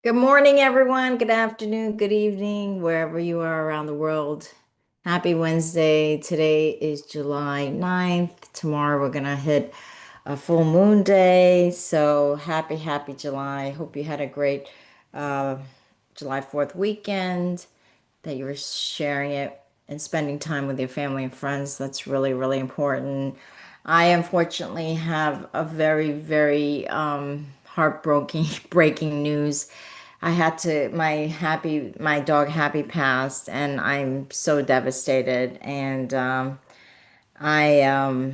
Good morning, everyone. Good afternoon, good evening, wherever you are around the world. Happy Wednesday. Today is July 9th. Tomorrow we're going to hit a full moon day. So happy July. Hope you had a great uh, July 4th weekend, that you were sharing it and spending time with your family and friends. That's really important. I unfortunately have a very heartbreaking breaking news. I had to my dog Happy passed, and I'm so devastated. And I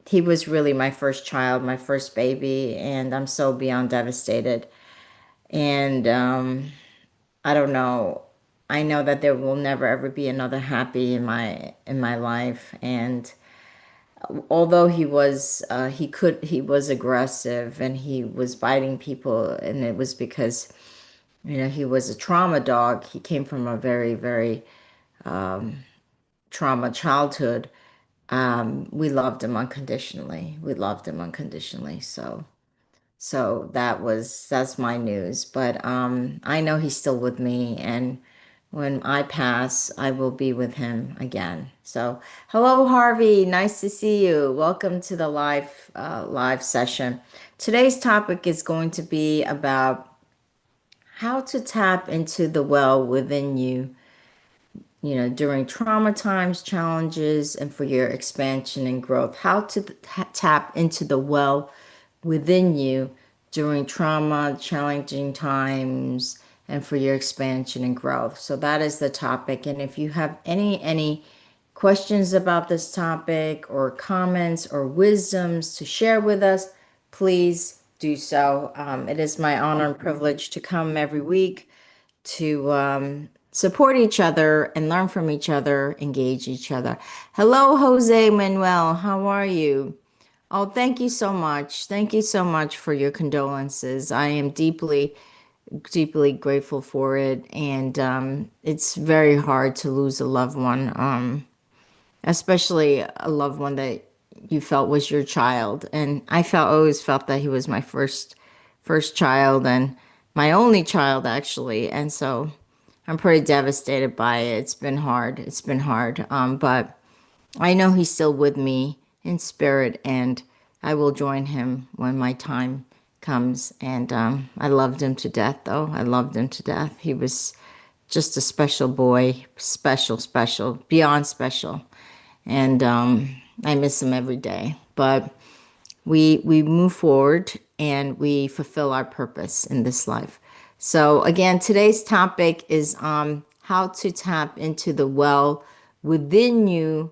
he was really my first child, my first baby, and I'm so beyond devastated. And I don't know. I know that there will never ever be another Happy in my life. And although he was aggressive and he was biting people, and it was because he was a trauma dog. He came from a very trauma childhood. We loved him unconditionally. We loved him unconditionally. So that's my news. But I know he's still with me, and when I pass, I will be with him again. So hello, Harvey. Nice to see you. Welcome to the live session. Today's topic is going to be about how to tap into the well within you, during trauma times, challenges, and for your expansion and growth. How to tap into the well within you during trauma, challenging times, and for your expansion and growth. So that is the topic. And if you have any questions about this topic or comments or wisdoms to share with us, please do so. It is my honor and privilege to come every week to support each other and learn from each other, engage each other. Hello, Jose Manuel. How are you? Oh, thank you so much. Thank you so much for your condolences. I am deeply grateful for it. And it's very hard to lose a loved one, especially a loved one that you felt was your child. And always felt that he was my first child and my only child, actually. And so I'm pretty devastated by it. It's been hard. It's been hard. But I know he's still with me in spirit, and I will join him when my time comes. And I loved him to death, though. I loved him to death. He was just a special boy, special, beyond special. And I miss him every day. But we move forward and we fulfill our purpose in this life. So again, today's topic is how to tap into the well within you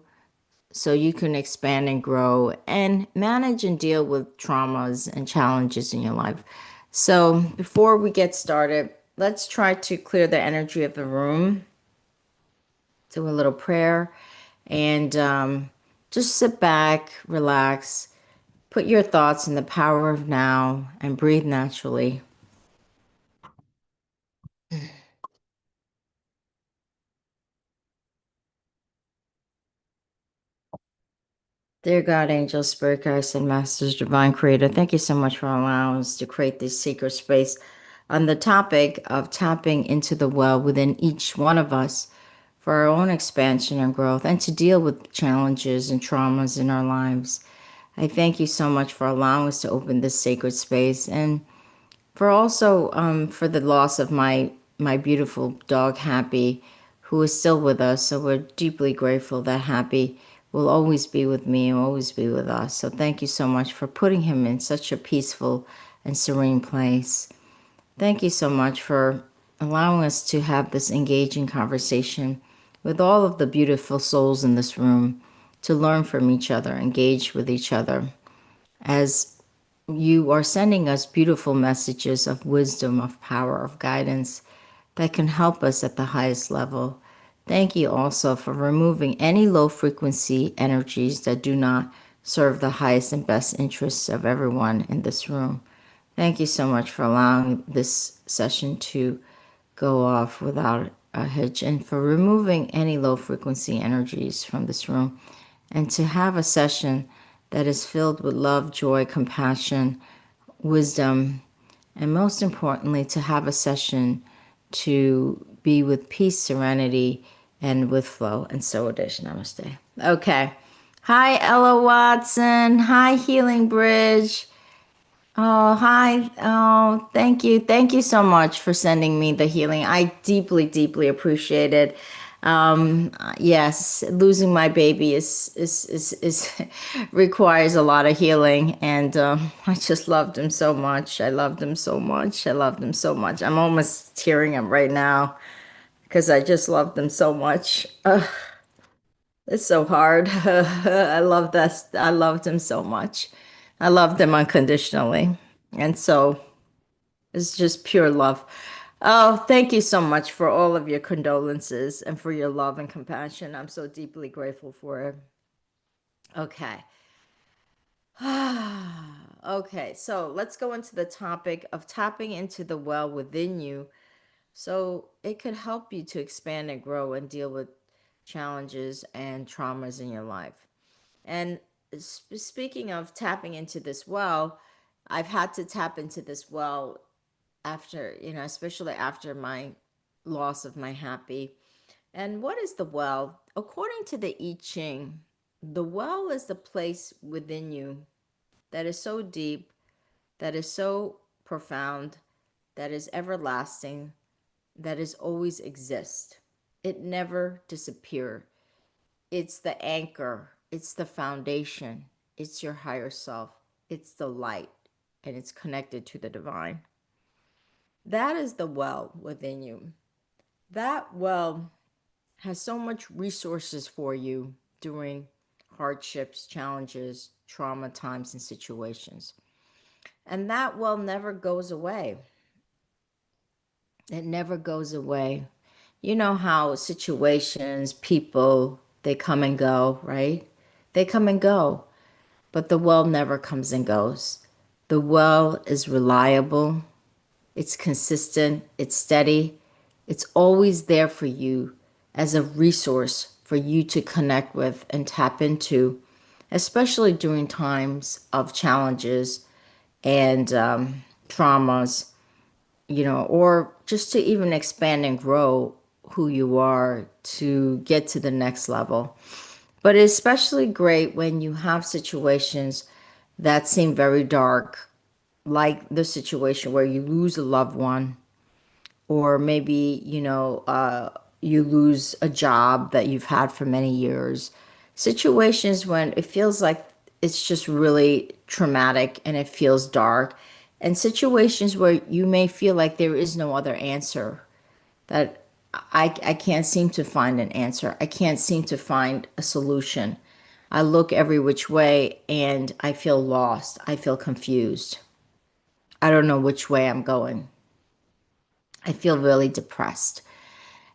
so you can expand and grow and manage and deal with traumas and challenges in your life. So before we get started, let's try to clear the energy of the room, do a little prayer, and just sit back, relax, put your thoughts in the power of now, and breathe naturally. Dear God, angels, spirit guides, and masters, divine creator, thank you so much for allowing us to create this secret space on the topic of tapping into the well within each one of us for our own expansion and growth and to deal with challenges and traumas in our lives. I thank you so much for allowing us to open this sacred space, and for also for the loss of my beautiful dog Happy, who is still with us. So we're deeply grateful that Happy will always be with me and always be with us. So thank you so much for putting him in such a peaceful and serene place. Thank you so much for allowing us to have this engaging conversation with all of the beautiful souls in this room, to learn from each other, engage with each other, as you are sending us beautiful messages of wisdom, of power, of guidance that can help us at the highest level. Thank you also for removing any low frequency energies that do not serve the highest and best interests of everyone in this room. Thank you so much for allowing this session to go off without a hitch, and for removing any low frequency energies from this room, and to have a session that is filled with love, joy, compassion, wisdom, and most importantly, to have a session to be with peace, serenity, and with flow. And so it is. Namaste. Okay. Hi, Ella Watson. Hi, Healing Bridge. Oh, hi. Oh, thank you. Thank you so much for sending me the healing. I deeply, deeply appreciate it. Yes, losing my baby is requires a lot of healing, and I just loved him so much. I loved him so much. I loved him so much. I'm almost tearing up right now because I just loved him so much. It's so hard. I love that. I loved him so much. I loved him unconditionally. And so it's just pure love. Oh, thank you so much for all of your condolences and for your love and compassion. I'm so deeply grateful for it. Okay. Okay, so let's go into the topic of tapping into the well within you so it could help you to expand and grow and deal with challenges and traumas in your life. And speaking of tapping into this well, I've had to tap into this well after, especially after my loss of my happy. And what is the well? According to the I Ching, the well is the place within you that is so deep, that is so profound, that is everlasting, that is always exist. It never disappear. It's the anchor, it's the foundation, it's your higher self, it's the light, and it's connected to the divine. That is the well within you. That well has so much resources for you during hardships, challenges, trauma times, and situations. And that well never goes away. It never goes away. You know how situations, people, they come and go, right? They come and go, but the well never comes and goes. The well is reliable, it's consistent, it's steady, it's always there for you as a resource for you to connect with and tap into, especially during times of challenges and traumas, or just to even expand and grow who you are to get to the next level. But it's especially great when you have situations that seem very dark, like the situation where you lose a loved one, or maybe, you lose a job that you've had for many years. Situations when it feels like it's just really traumatic and it feels dark, and situations where you may feel like there is no other answer, that I can't seem to find an answer. I can't seem to find a solution. I look every which way and I feel lost. I feel confused. I don't know which way I'm going. I feel really depressed.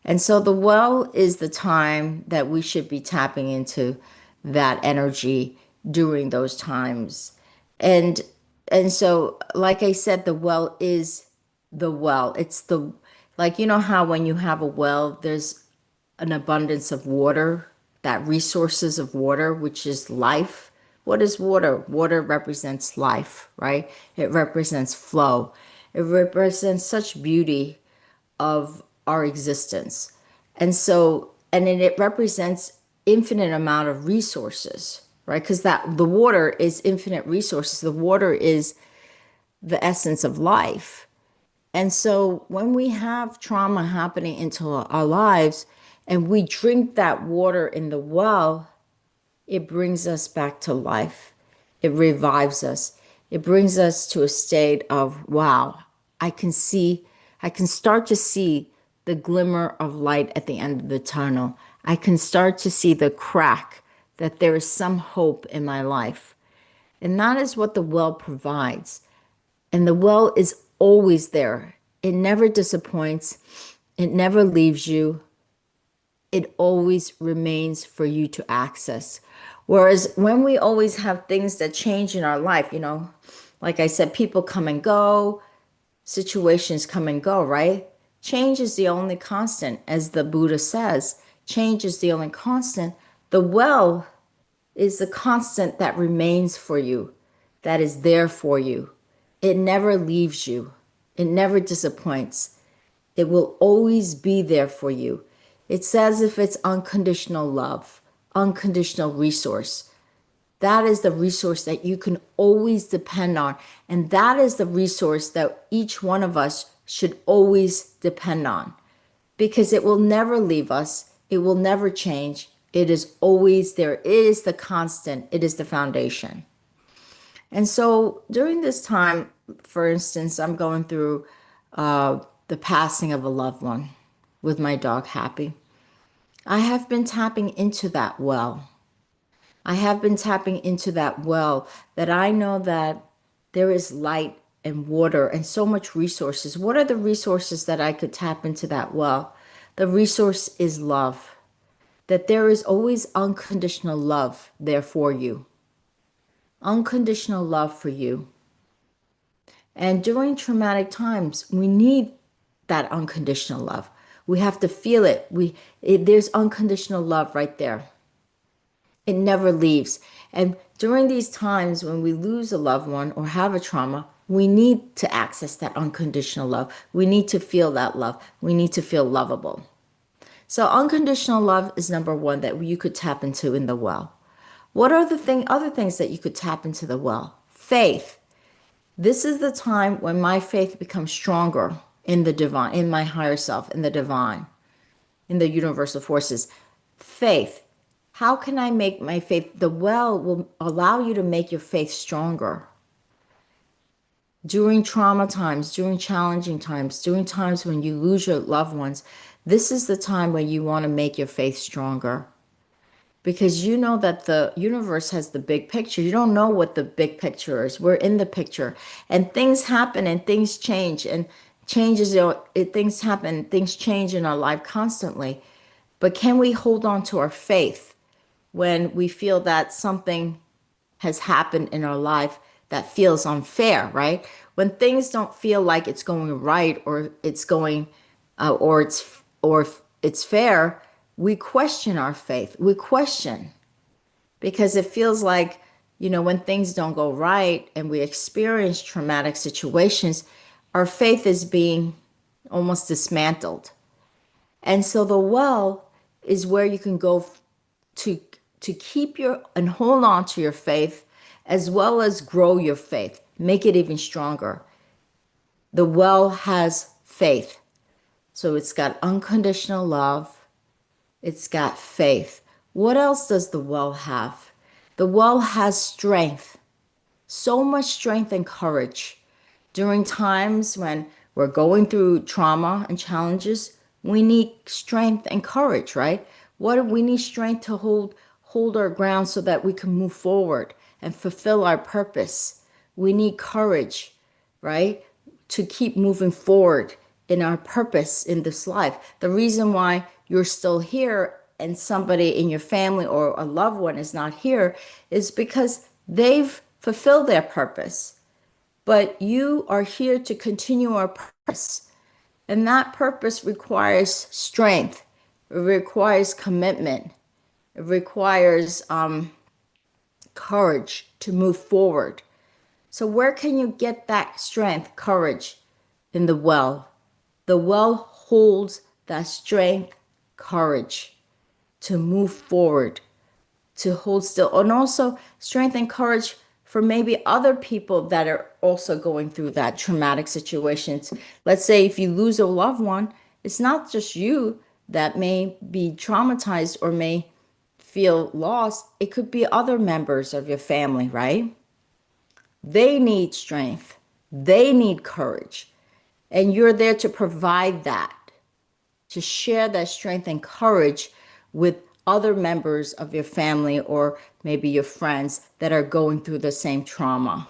And so the well is the time that we should be tapping into that energy during those times. And and so like I said, the well is the well. It's the, like, how when you have a well, there's an abundance of water, that resources of water, which is life. What is water? Water represents life, right? It represents flow. It represents such beauty of our existence. And so, and then it represents infinite amount of resources, right? Because that the water is infinite resources. The water is the essence of life. And so when we have trauma happening into our lives and we drink that water in the well, it brings us back to life. It revives us. It brings us to a state of, wow, I can see, I can start to see the glimmer of light at the end of the tunnel. I can start to see the crack that there is some hope in my life. And that is what the well provides. And the well is always there. It never disappoints. It never leaves you. It always remains for you to access. Whereas when we always have things that change in our life, like I said, people come and go, situations come and go, right? Change is the only constant, as the Buddha says. Change is the only constant. The well is the constant that remains for you, that is there for you. It never leaves you. It never disappoints. It will always be there for you. It's as if it's unconditional love, unconditional resource. That is the resource that you can always depend on. And that is the resource that each one of us should always depend on because it will never leave us. It will never change. It is always there. It is the constant. It is the foundation. And so during this time, for instance, I'm going through the passing of a loved one with my dog Happy. I have been tapping into that well. I have been tapping into that well that I know that there is light and water and so much resources. What are the resources that I could tap into that well? The resource is love, that there is always unconditional love there for you, unconditional love for you. And during traumatic times, we need that unconditional love. We have to feel it. There's unconditional love right there. It never leaves. And during these times when we lose a loved one or have a trauma, we need to access that unconditional love. We need to feel that love. We need to feel lovable. So unconditional love is number one that you could tap into in the well. What are the other things that you could tap into the well? Faith. This is the time when my faith becomes stronger in the divine, in my higher self, in the divine, in the universal forces. Faith. How can I make my faith? The well will allow you to make your faith stronger. During trauma times, during challenging times, during times when you lose your loved ones, this is the time when you want to make your faith stronger. Because you know that the universe has the big picture. You don't know what the big picture is. We're in the picture. And things happen and things change. And things happen, things change in our life constantly. But can we hold on to our faith when we feel that something has happened in our life that feels unfair, right? When things don't feel like it's going right or it's going or it's fair, we question our faith. We question because it feels like, when things don't go right and we experience traumatic situations, our faith is being almost dismantled. And so the well is where you can go to keep your and hold on to your faith as well as grow your faith, make it even stronger. The well has faith. So it's got unconditional love. It's got faith. What else does the well have? The well has strength. So much strength and courage. During times when we're going through trauma and challenges, we need strength and courage, right? We need strength to hold our ground so that we can move forward and fulfill our purpose. We need courage, right? To keep moving forward in our purpose in this life. The reason why you're still here and somebody in your family or a loved one is not here is because they've fulfilled their purpose. But you are here to continue our purpose. And that purpose requires strength. It requires commitment. It requires courage to move forward. So where can you get that strength, courage? In the well. The well holds that strength, courage to move forward, to hold still, and also strength and courage for maybe other people that are also going through that traumatic situations. Let's say if you lose a loved one, it's not just you that may be traumatized or may feel lost. It could be other members of your family, right? They need strength. They need courage. And you're there to provide that, to share that strength and courage with other members of your family or maybe your friends that are going through the same trauma.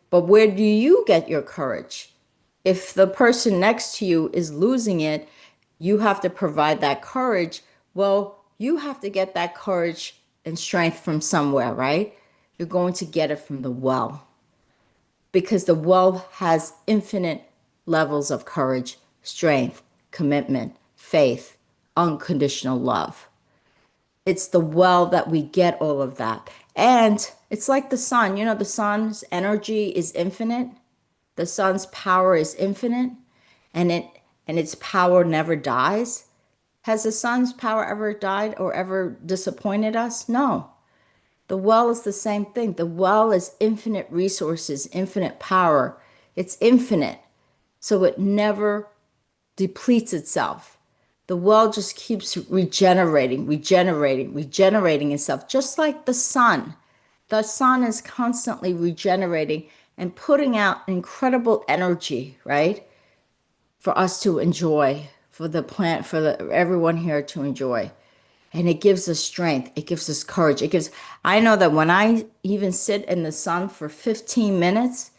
But where do you get your courage? If the person next to you is losing it, you have to provide that courage. Well, you have to get that courage and strength from somewhere, right? You're going to get it from the well because the well has infinite levels of courage, strength, commitment, faith, unconditional love. It's the well that we get all of that. And it's like the sun. The sun's energy is infinite. the sun's power is infinite and its power never dies. Has the sun's power ever died or ever disappointed us? No. The well is the same thing. The well is infinite resources, infinite power. It's infinite. So it never depletes itself. The well just keeps regenerating itself, just like the sun. The sun is constantly regenerating and putting out incredible energy, right? For us to enjoy, for the plant, everyone here to enjoy. And it gives us strength. It gives us courage. I know that when I even sit in the sun for 15 minutes,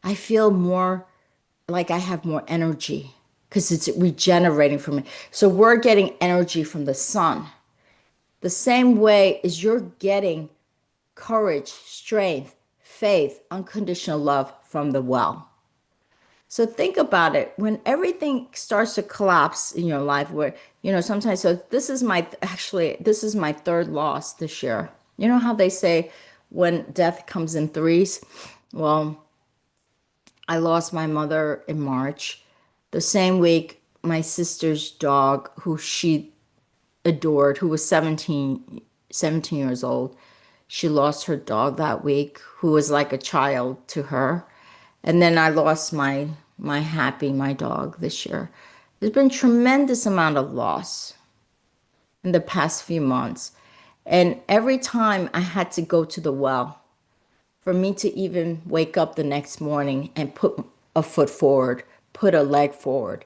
I feel more like I have more energy because it's regenerating from me. So we're getting energy from the sun. The same way as you're getting courage, strength, faith, unconditional love from the well. So think about it. When everything starts to collapse in your life, where, sometimes, so this is my third loss this year. You know how they say when death comes in threes? Well, I lost my mother in March. The same week, my sister's dog, who she adored, who was 17 years old, she lost her dog that week, who was like a child to her. And then I lost my Happy, my dog, this year. There's been tremendous amount of loss in the past few months. And every time I had to go to the well, for me to even wake up the next morning and put a foot forward, put a leg forward,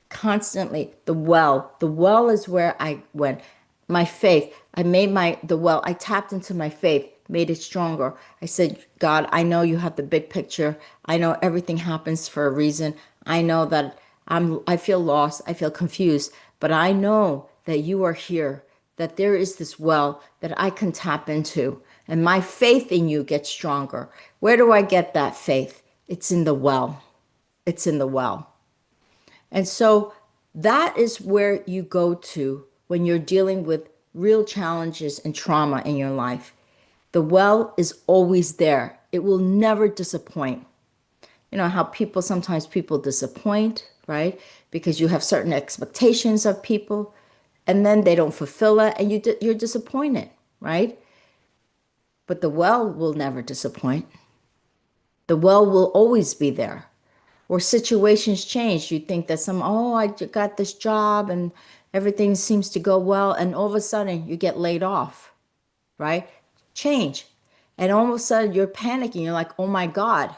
constantly the well is where I went. My faith, I tapped into my faith, made it stronger. I said, God, I know you have the big picture. I know everything happens for a reason. I know that I feel lost, I feel confused, but I know that you are here, that there is this well that I can tap into, and my faith in you gets stronger. Where do I get that faith? It's in the well. It's in the well. And so that is where you go to when you're dealing with real challenges and trauma in your life. The well is always there. It will never disappoint. You know how sometimes people disappoint, right? Because you have certain expectations of people and then they don't fulfill it and you're disappointed, right? But the well will never disappoint. The well will always be there. Or situations change. You think that I got this job and everything seems to go well, and all of a sudden you get laid off, right? Change. And all of a sudden you're panicking. You're like, oh my God,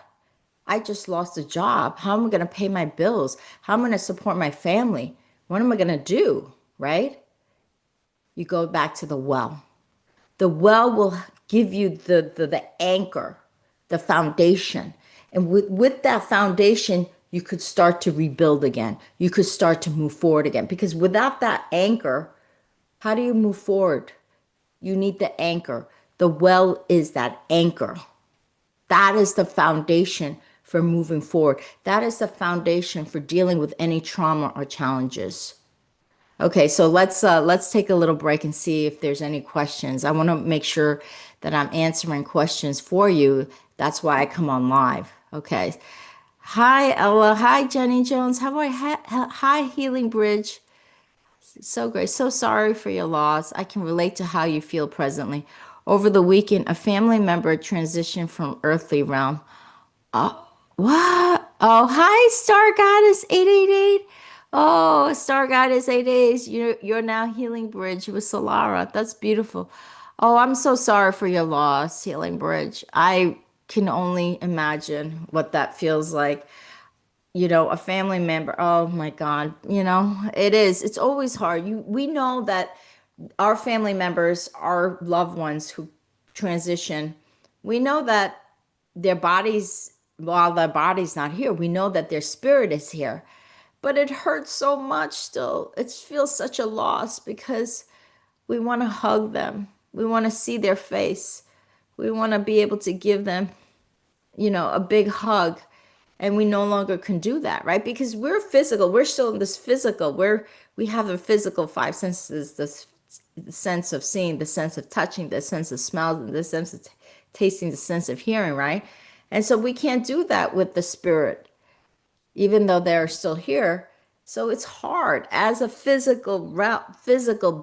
I just lost a job. How am I going to pay my bills? How am I going to support my family? What am I going to do, right? You go back to the well. The well will give you the anchor, the foundation. And with that foundation, you could start to rebuild again. You could start to move forward again. Because without that anchor, how do you move forward? You need the anchor. The well is that anchor. That is the foundation for moving forward. That is the foundation for dealing with any trauma or challenges. Okay, so let's take a little break and see if there's any questions. I want to make sure that I'm answering questions for you. That's why I come on live. Okay. Hi, Ella. Hi, Jenny Jones. How are you? Hi, Healing Bridge. So great. So sorry for your loss. I can relate to how you feel presently. Over the weekend, a family member transitioned from earthly realm. What? Oh, hi, Star Goddess 888. Oh, Star Goddess 888. You're now Healing Bridge with Solara. That's beautiful. Oh, I'm so sorry for your loss, Healing Bridge. I can only imagine what that feels like. A family member. Oh my God. It is. It's always hard. We know that our family members, our loved ones who transition, we know that their bodies, while their body's not here, we know that their spirit is here. But it hurts so much still. It feels such a loss because we want to hug them. We want to see their face. We want to be able to give them, a big hug. And we no longer can do that, right? Because we're physical. We're still in this physical. We have the physical five senses, the sense of seeing, the sense of touching, the sense of smell, the sense of tasting, the sense of hearing, right? And so we can't do that with the spirit, even though they're still here. So it's hard as a physical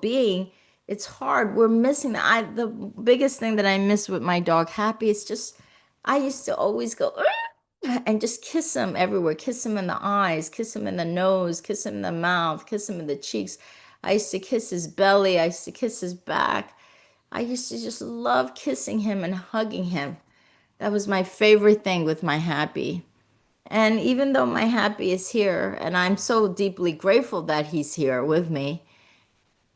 being. It's hard. We're missing that. The biggest thing that I miss with my dog Happy is just I used to always go and just kiss him everywhere, kiss him in the eyes, kiss him in the nose, kiss him in the mouth, kiss him in the cheeks. I used to kiss his belly. I used to kiss his back. I used to just love kissing him and hugging him. That was my favorite thing with my Happy. And even though my Happy is here, and I'm so deeply grateful that he's here with me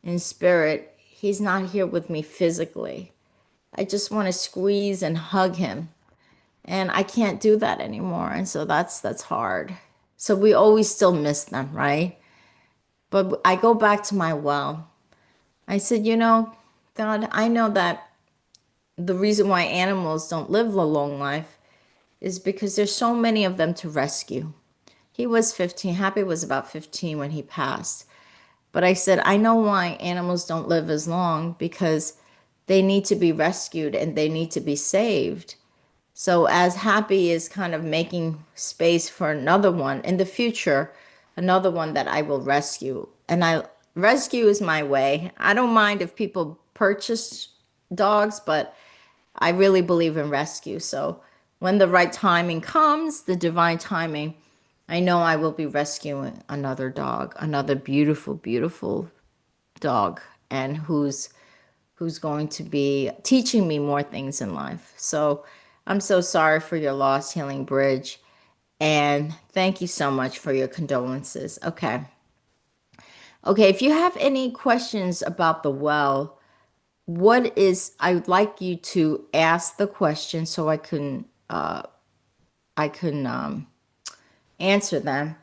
in spirit, he's not here with me physically. I just want to squeeze and hug him. And I can't do that anymore. And so that's hard. So we always still miss them, right? But I go back to my well. I said, God, I know that the reason why animals don't live a long life is because there's so many of them to rescue. He was 15. Happy was about 15 when he passed. But I said, I know why animals don't live as long because they need to be rescued and they need to be saved. So as Happy is kind of making space for another one in the future, another one that I will rescue. And I rescue is my way. I don't mind if people purchase dogs, but I really believe in rescue. So when the right timing comes, the divine timing, I know I will be rescuing another dog, another beautiful, beautiful dog, and who's going to be teaching me more things in life. So I'm so sorry for your loss, Healing Bridge, and thank you so much for your condolences. Okay. Okay, if you have any questions about the well, I would like you to ask the question so I can answer them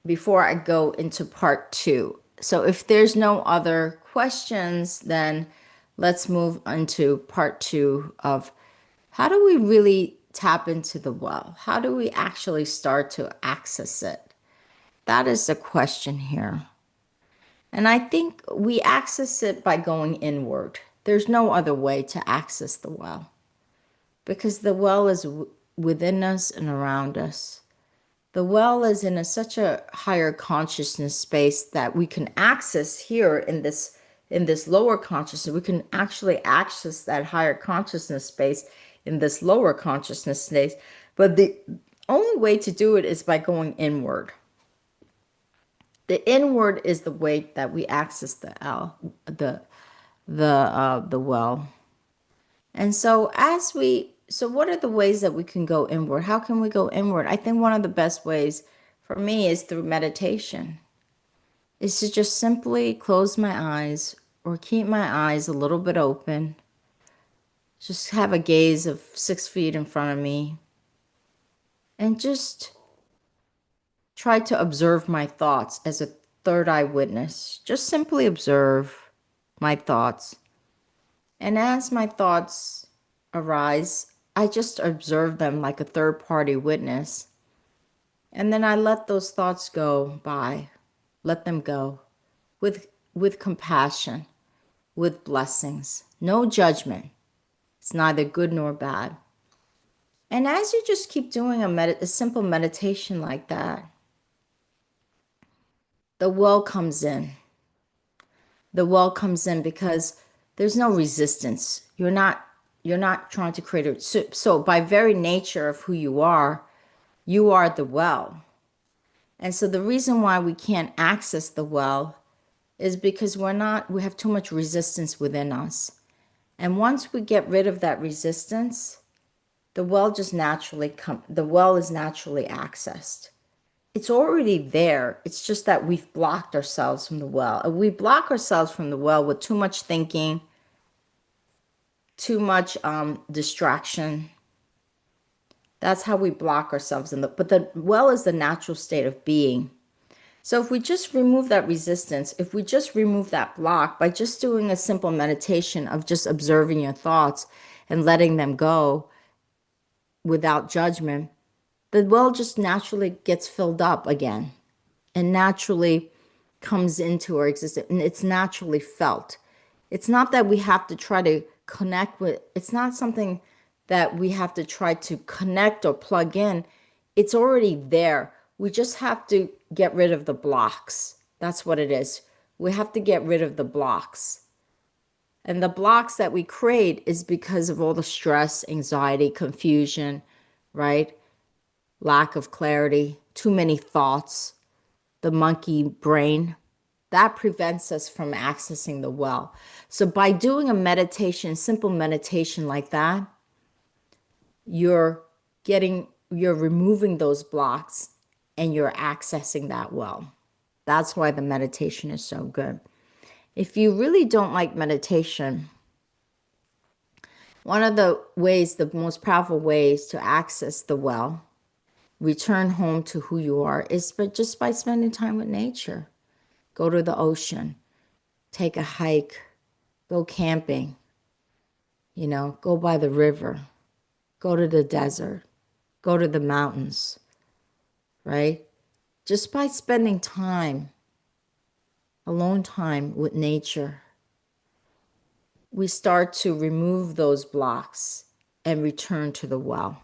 before I go into part two. So if there's no other questions, then let's move into part two of how do we really tap into the well? How do we actually start to access it? That is the question here. And I think we access it by going inward. There's no other way to access the well because the well is within us and around us. The well is in such a higher consciousness space that we can access here in this lower consciousness. We can actually access that higher consciousness space in this lower consciousness space. But the only way to do it is by going inward. The inward is the way that we access the well. And so what are the ways that we can go inward? How can we go inward? I think one of the best ways for me is through meditation. Is to just simply close my eyes or keep my eyes a little bit open. Just have a gaze of 6 feet in front of me. And just try to observe my thoughts as a third eye witness. Just simply observe my thoughts. And as my thoughts arise, I just observe them like a third party witness. And then I let those thoughts go by. Let them go with compassion, with blessings. No judgment. It's neither good nor bad. And as you just keep doing a simple meditation like that, the well comes in. The well comes in because there's no resistance. You're not trying to create a so by very nature of who you are the well. And so the reason why we can't access the well is because we have too much resistance within us. And once we get rid of that resistance, the well is naturally accessed. It's already there. It's just that we've blocked ourselves from the well. We block ourselves from the well with too much thinking, too much distraction. That's how we block ourselves but the well is the natural state of being. So if we just remove that resistance, if we just remove that block by just doing a simple meditation of just observing your thoughts and letting them go without judgment, the well just naturally gets filled up again and naturally comes into our existence, and it's naturally felt. It's not that we have to try to connect with, it's not something that we have to try to connect or plug in. It's already there. We just have to get rid of the blocks. That's what it is. We have to get rid of the blocks. And the blocks that we create is because of all the stress, anxiety, confusion, right? Lack of clarity, too many thoughts, the monkey brain. That prevents us from accessing the well. So by doing a meditation, simple meditation like that, you're you're removing those blocks and you're accessing that well. That's why the meditation is so good. If you really don't like meditation, one of the ways, the most powerful ways to access the well, return home to who you are, is just by spending time with nature. Go to the ocean, take a hike, go camping, go by the river, go to the desert, go to the mountains, right? Just by spending time, alone time with nature, we start to remove those blocks and return to the well.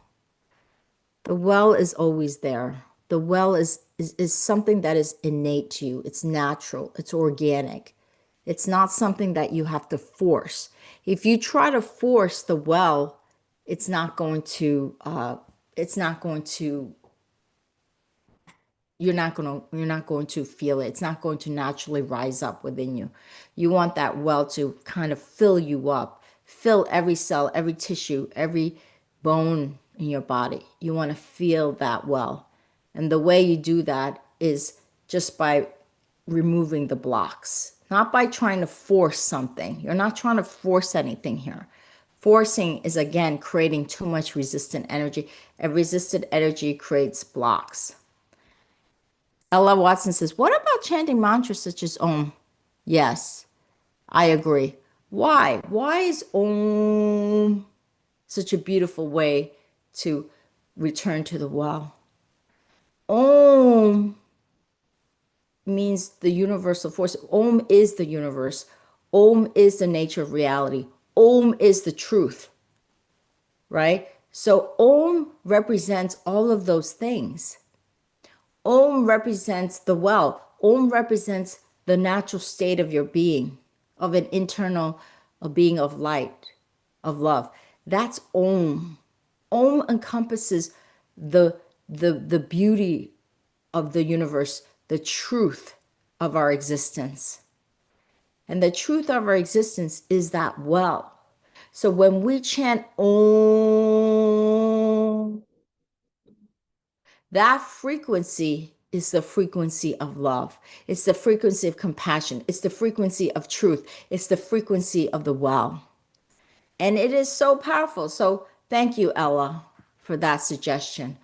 The well is always there. The well is something that is innate to you. It's natural. It's organic. It's not something that you have to force. If you try to force the well, it's not going to. It's not going to. You're not going to feel it. It's not going to naturally rise up within you. You want that well to kind of fill you up, fill every cell, every tissue, every bone in your body. You want to feel that well. And the way you do that is just by removing the blocks, not by trying to force something. You're not trying to force anything here. Forcing is, again, creating too much resistant energy, and resistant energy creates blocks. Ella Watson says, what about chanting mantras such as Om? Yes, I agree. Why? Why is Om such a beautiful way to return to the well? Om means the universal force. Om is the universe. Om is the nature of reality. Om is the truth, right? So Om represents all of those things. Om represents the well. Om represents the natural state of your being, of an internal a being of light, of love. That's Om. Om encompasses the beauty of the universe, the truth of our existence. And the truth of our existence is that well. So when we chant Om, that frequency is the frequency of love. It's the frequency of compassion. It's the frequency of truth. It's the frequency of the well. And it is so powerful. So thank you, Ella, for that suggestion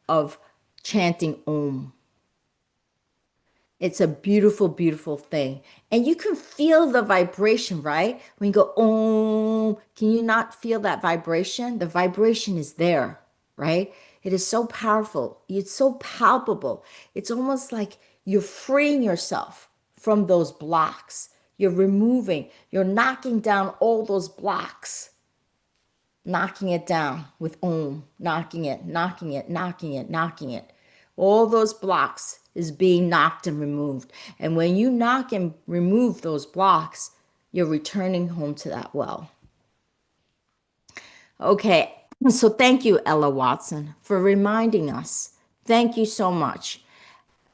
of chanting Om. It's a beautiful, beautiful thing. And you can feel the vibration, right? When you go Om, can you not feel that vibration? The vibration is there, right? It is so powerful. It's so palpable. It's almost like you're freeing yourself from those blocks. You're removing, you're knocking down all those blocks, knocking it down with Om, knocking it, knocking it, knocking it, knocking it. All those blocks is being knocked and removed. And when you knock and remove those blocks, you're returning home to that well. Okay, so thank you, Ella Watson, for reminding us. Thank you so much.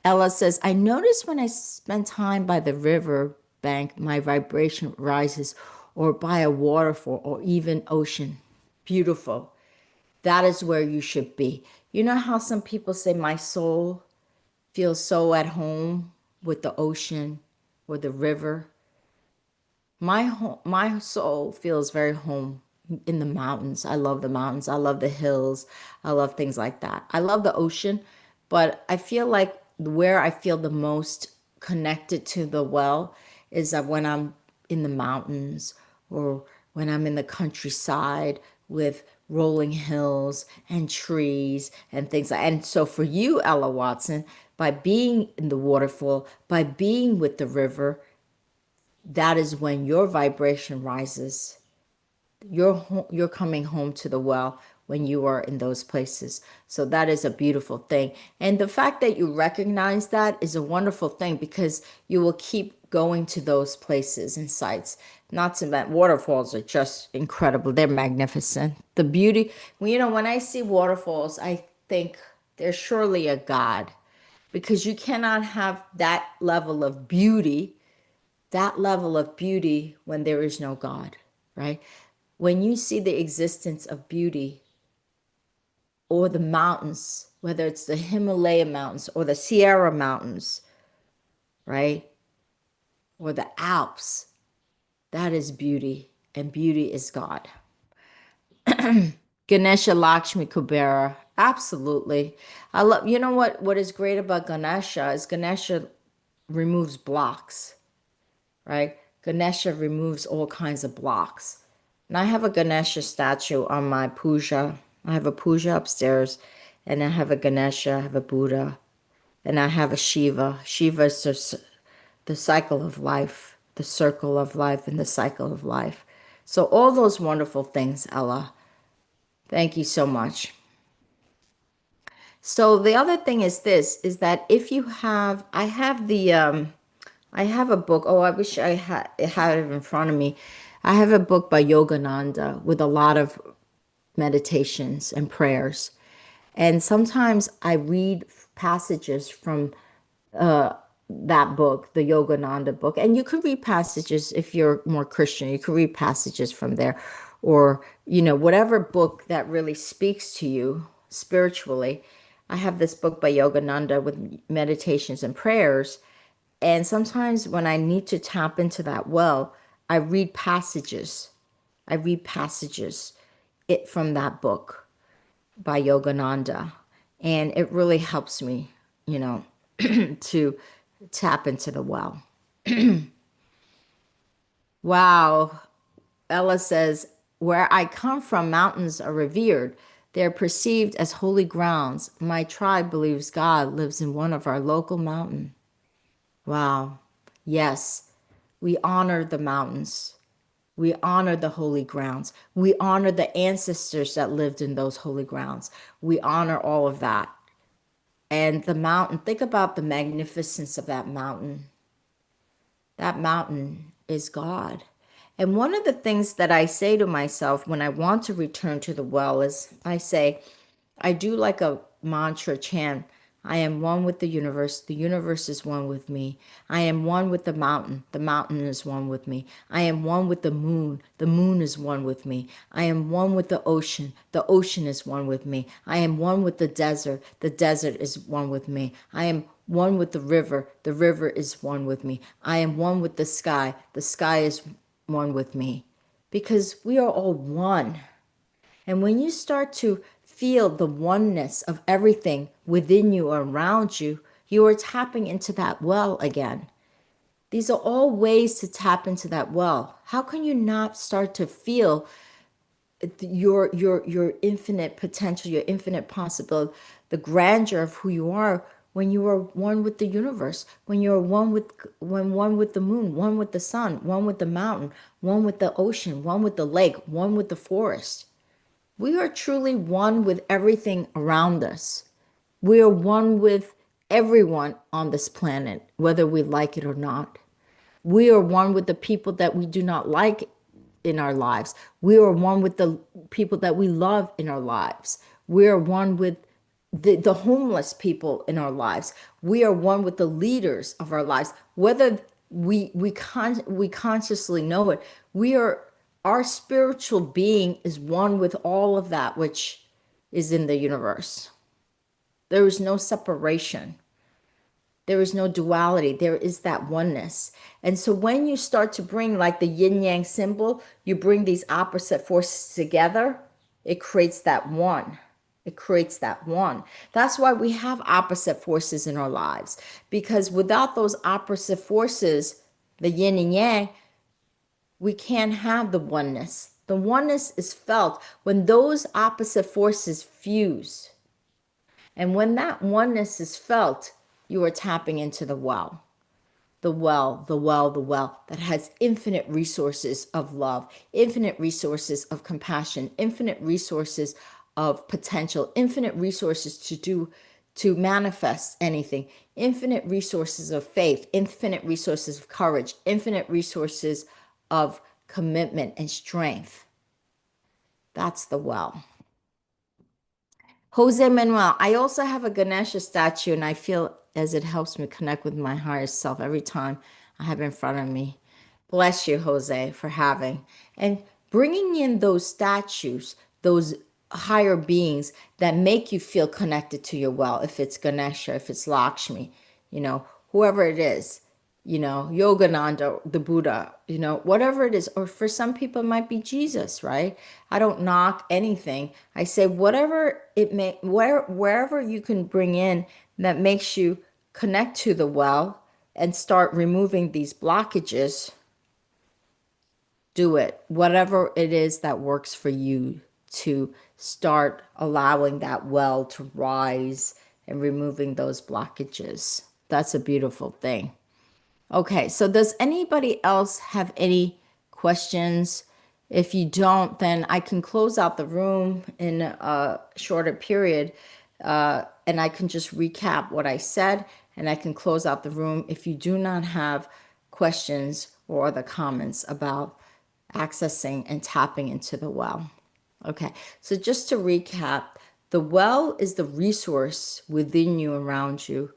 Ella says, I notice when I spend time by the river bank, my vibration rises, or by a waterfall, or even ocean. Beautiful. That is where you should be. You know how some people say, my soul feels so at home with the ocean or the river? My soul feels very home in the mountains. I love the mountains. I love the hills. I love things like that. I love the ocean, but I feel like where I feel the most connected to the well is that when I'm in the mountains or when I'm in the countryside with rolling hills and trees and things. And so for you, Ella Watson, by being in the waterfall, by being with the river, that is when your vibration rises. you're coming home to the well when you are in those places. So that is a beautiful thing. And the fact that you recognize that is a wonderful thing, because you will keep going to those places and sites. Not to mention, waterfalls are just incredible. They're magnificent. The beauty, well, when I see waterfalls, I think there's surely a God, because you cannot have that level of beauty when there is no God, right? When you see the existence of beauty, or the mountains, whether it's the Himalaya mountains or the Sierra mountains, right? Or the Alps, that is beauty, and beauty is God. Ganesha Lakshmi Kubera, absolutely. I love, what is great about Ganesha is Ganesha removes blocks, right? Ganesha removes all kinds of blocks. And I have a Ganesha statue on my puja. I have a puja upstairs, and I have a Ganesha, I have a Buddha, and I have a Shiva. Shiva is the cycle of life, the circle of life, and the cycle of life. So all those wonderful things, Ella. Thank you so much. So the other thing is this, is that if you have, I have a book. Oh, I wish I had it in front of me. I have a book by Yogananda with a lot of meditations and prayers. And sometimes I read passages from that book, the Yogananda book. And you can read passages if you're more Christian, you can read passages from there, or, whatever book that really speaks to you spiritually. I have this book by Yogananda with meditations and prayers. And sometimes when I need to tap into that well, I read passages. I read passages from that book by Yogananda. And it really helps me, to tap into the well. Wow. Ella says, where I come from, mountains are revered. They're perceived as holy grounds. My tribe believes God lives in one of our local mountains. Wow. Yes, we honor the mountains. We honor the holy grounds. We honor the ancestors that lived in those holy grounds. We honor all of that. And the mountain, think about the magnificence of that mountain. That mountain is God. And one of the things that I say to myself when I want to return to the well is I say, I do like a mantra chant. I am one with the universe is one with me. I am one with the mountain is one with me. I am one with the moon is one with me. I am one with the ocean is one with me. I am one with the desert is one with me. I am one with the river is one with me. I am one with the sky is one with me. Because we are all one. And when you start to feel the oneness of everything within you or around you, you are tapping into that well again. These are all ways to tap into that well. How can you not start to feel your infinite potential, your infinite possibility, the grandeur of who you are when you are one with the universe, when you're one with the moon, one with the sun, one with the mountain, one with the ocean, one with the lake, one with the forest. We are truly one with everything around us. We are one with everyone on this planet, whether we like it or not. We are one with the people that we do not like in our lives. We are one with the people that we love in our lives. We are one with the homeless people in our lives. We are one with the leaders of our lives. Whether we consciously know it, we are our spiritual being is one with all of that which is in the universe. There is no separation. There is no duality. There is that oneness. And so when you start to bring like the yin yang symbol, you bring these opposite forces together, it creates that one. It creates that one. That's why we have opposite forces in our lives. Because without those opposite forces, the yin and yang, we can't have the oneness. The oneness is felt when those opposite forces fuse. And when that oneness is felt, you are tapping into the well. the well that has infinite resources of love, infinite resources of compassion, infinite resources of potential, infinite resources to manifest anything, infinite resources of faith, infinite resources of courage, infinite resources of commitment and strength. That's the well. Jose Manuel, I also have a Ganesha statue, and I feel as it helps me connect with my higher self every time I have it in front of me. Bless you, Jose, for having and bringing in those statues, those higher beings that make you feel connected to your well. If it's Ganesha, if it's Lakshmi, whoever it is, Yogananda, the Buddha, whatever it is, or for some people it might be Jesus, right? I don't knock anything. I say whatever it may, wherever you can bring in that makes you connect to the well and start removing these blockages, do it. Whatever it is that works for you to start allowing that well to rise and removing those blockages. That's a beautiful thing. Okay, so does anybody else have any questions? If you don't, then I can close out the room in a shorter period, and I can just recap what I said, and I can close out the room if you do not have questions or other comments about accessing and tapping into the well. Okay, so just to recap, the well is the resource within you, around you,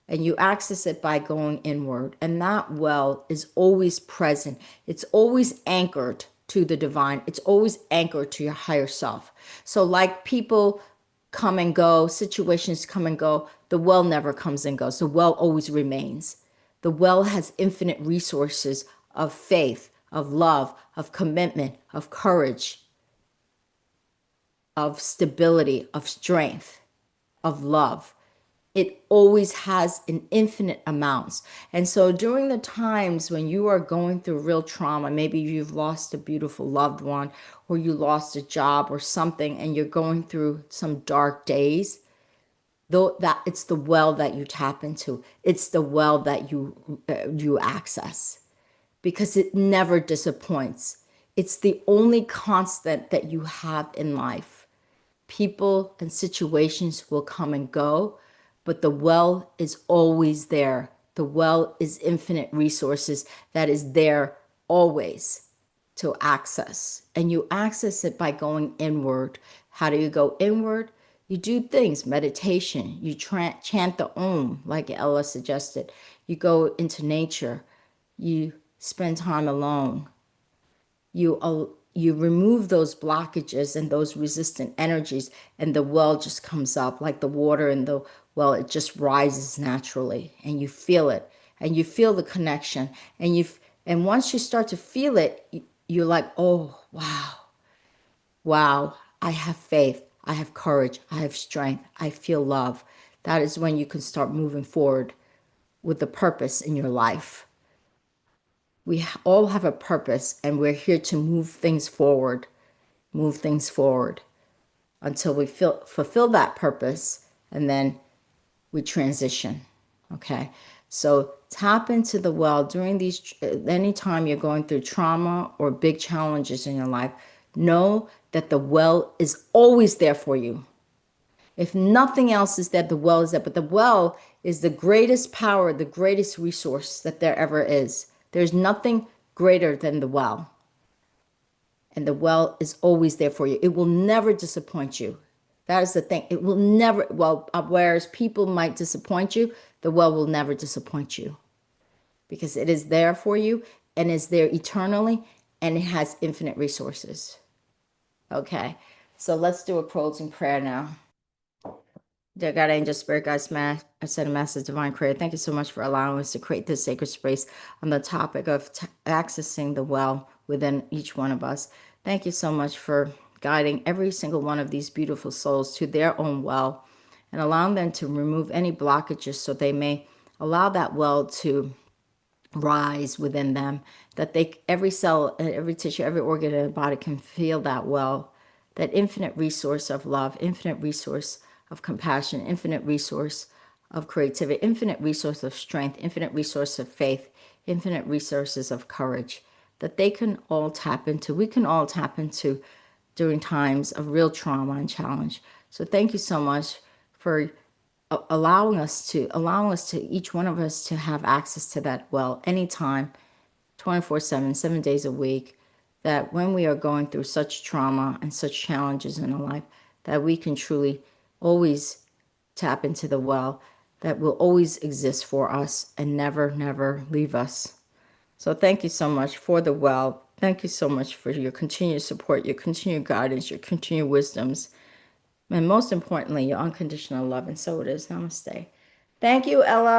and you access it by going inward. And that well is always present, it's always anchored to the divine, it's always anchored to your higher self. So, like people come and go, situations come and go, the well never comes and goes. The well always remains. The well has infinite resources of faith, of love, of commitment, of courage, of stability, of strength, of love. It always has an infinite amounts. And so during the times when you are going through real trauma, maybe you've lost a beautiful loved one, or you lost a job or something, and you're going through some dark days, though, that it's the well that you tap into. It's the well that you access, because it never disappoints. It's the only constant that you have in life. People and situations will come and go, but the well is always there. The well is infinite resources that is there always to access. And you access it by going inward. How do you go inward? You do things, meditation. You chant the Om, like Ella suggested. You go into nature. You spend time alone. You remove those blockages and those resistant energies, and the well just comes up like the water in the well. It just rises naturally, and you feel it, and you feel the connection, and once you start to feel it, you're like, oh wow, wow, I have faith, I have courage, I have strength, I feel love. That is when you can start moving forward with the purpose in your life. We all have a purpose, and we're here to move things forward until we fulfill that purpose, and then we transition. Okay, so tap into the well during these, anytime you're going through trauma or big challenges in your life. Know that the well is always there for you. If nothing else is there, the well is there. But the well is the greatest power, the greatest resource that there ever is. There's nothing greater than the well. And the well is always there for you. It will never disappoint you. That is the thing. It will never, well, whereas people might disappoint you, the well will never disappoint you, because it is there for you and is there eternally, and it has infinite resources. Okay, so let's do a closing prayer now. Dear God, angel, spirit, God, smash, I send a message, divine creator. Thank you so much for allowing us to create this sacred space on the topic of accessing the well within each one of us. Thank you so much for guiding every single one of these beautiful souls to their own well, and allowing them to remove any blockages so they may allow that well to rise within them, that they, every cell, every tissue, every organ in the body can feel that well, that infinite resource of love, infinite resource of compassion, infinite resource of creativity, infinite resource of strength, infinite resource of faith, infinite resources of courage that they can all tap into. We can all tap into during times of real trauma and challenge. So thank you so much for allowing us to each one of us to have access to that well anytime, 24/7, 7 days a week, that when we are going through such trauma and such challenges in our life, that we can truly always tap into the well that will always exist for us and never, never leave us. So thank you so much for the well. Thank you so much for your continued support, your continued guidance, your continued wisdoms, and most importantly, your unconditional love. And so it is. Namaste. Thank you, Ella.